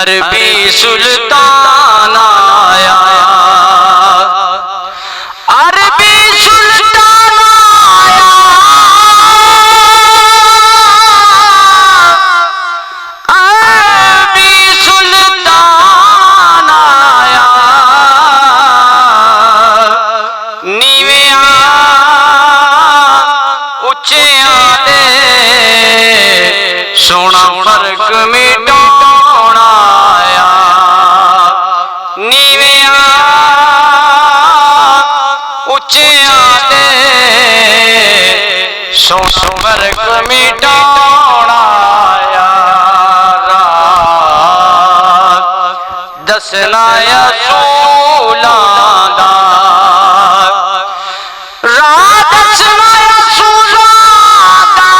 عربی سلطان آیا، عربی سلطان آیا، عربی سلطان آیا، نیویاں اچیاں دے سونا فرق مٹاؤن آیا، نیویاں اچیاں دے سونا فرق مٹاؤن آیا، رات دسنا رسولاں دا، رات دسنا رسولاں دا،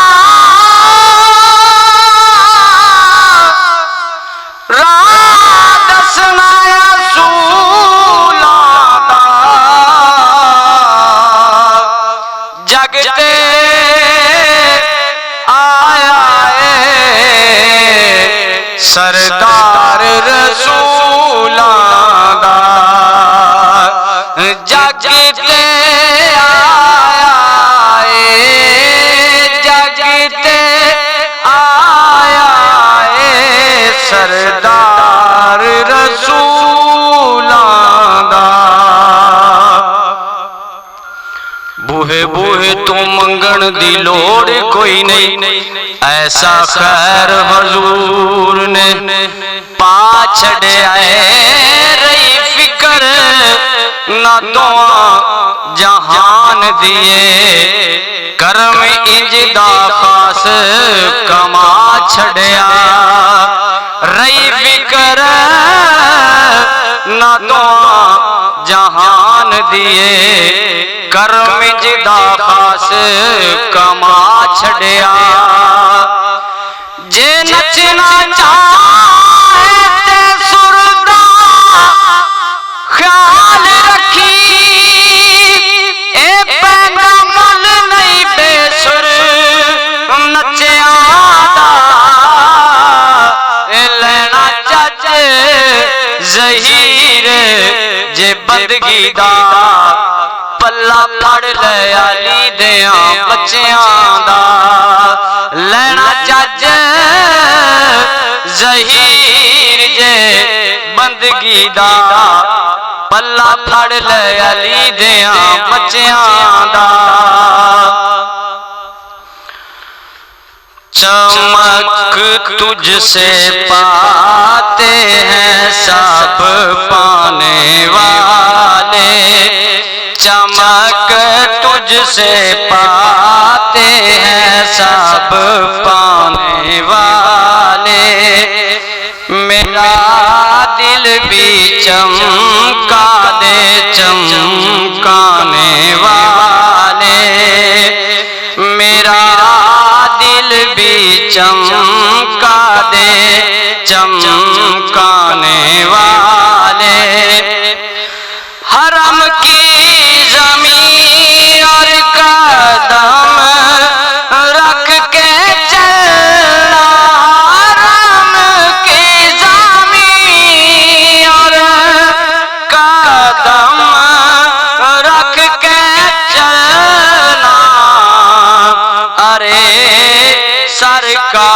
رات دسنا رسولاں دا، جگ تے آیا ہے سردار رسولاں دا، جگ تے آیا ہے، جگ تے آیا ہے سردار رسولاں دا، بوہے بوہے تو منگن دی لوڑ کوئی نہیں، ایسا خیر حضور نے پا چھڑیا ہے، رہی فکر نہ دعا جہان دیے، کرم انج دا خاص کما چھڑیا، رہی فکر نہ دعا جہان دیے، کرم انج دا خاص کما چھڑیا، جے نچنا چاہے تے سر دا خیال رکھی، اے پیندا مل نہیں بے سر نچیاں دا، اے لینا چچ ظہیر جے بندگی دا، پلہ پھڑ لے علی دیاں بچیاں دا، لینا چچ ظہیر جے بندگی دا، پلہ پھڑ لے علی دیاں بچیاں دا، چمک تجھ سے پاتے ہیں سب پانے والے، چمک تجھ سے پاتے ہیں سب پانے والے، میرا دل بھی چمکا دے چمکانے والے، میرا دل بھی چمکا دے چمکانے والے، حرم کی زمین اور قدم رکھ کے چلنا، حرم کی زمین اور قدم رکھ کے چلنا، ارے سر کا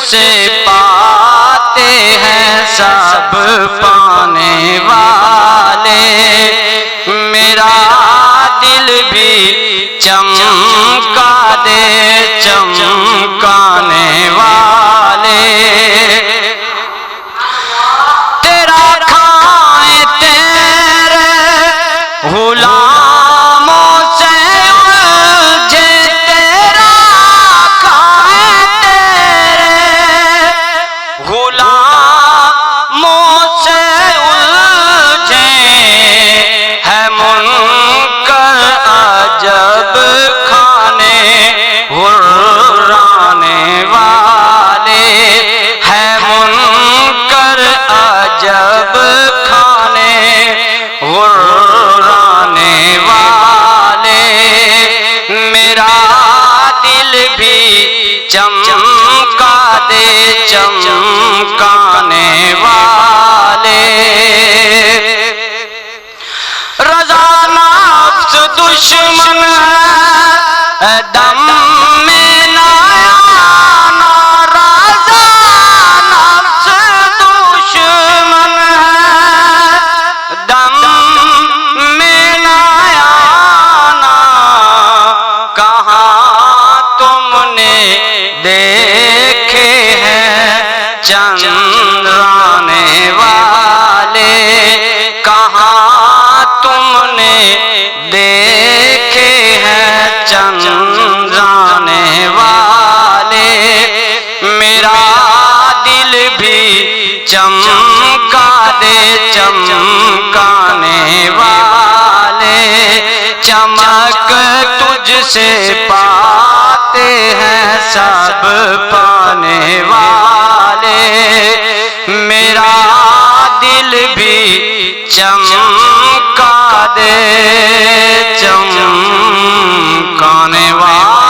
سے پاتے ہیں سب پانے والے، میرا دل بھی چمکا دے چمکانے والے، تیرا کھائیں تیرے غلاموں سے الجھے، تیرا کھائیں تیرے غلاموں سے الجھے، ہے منکر عجب کھانے غرانے والے، ہے منکر عجب کھانے غرانے والے، میرا دل بھی چمکا دے چمکانے والے، رضا نفس دشمن ہے دم میں نہ آنا، رضا نفس دشمن ہے دم میں نہ آنا، کہاں تم نے دیکھے ہیں چندرانے والے، کہاں تم نے دیکھے ہیں چندرانے والے، میرا دل بھی چمکا دے چمکانے والے، چمک تجھ سے پاتے ہیں سب پانے والے، میرا دل بھی چمکا دے چمکانے والے۔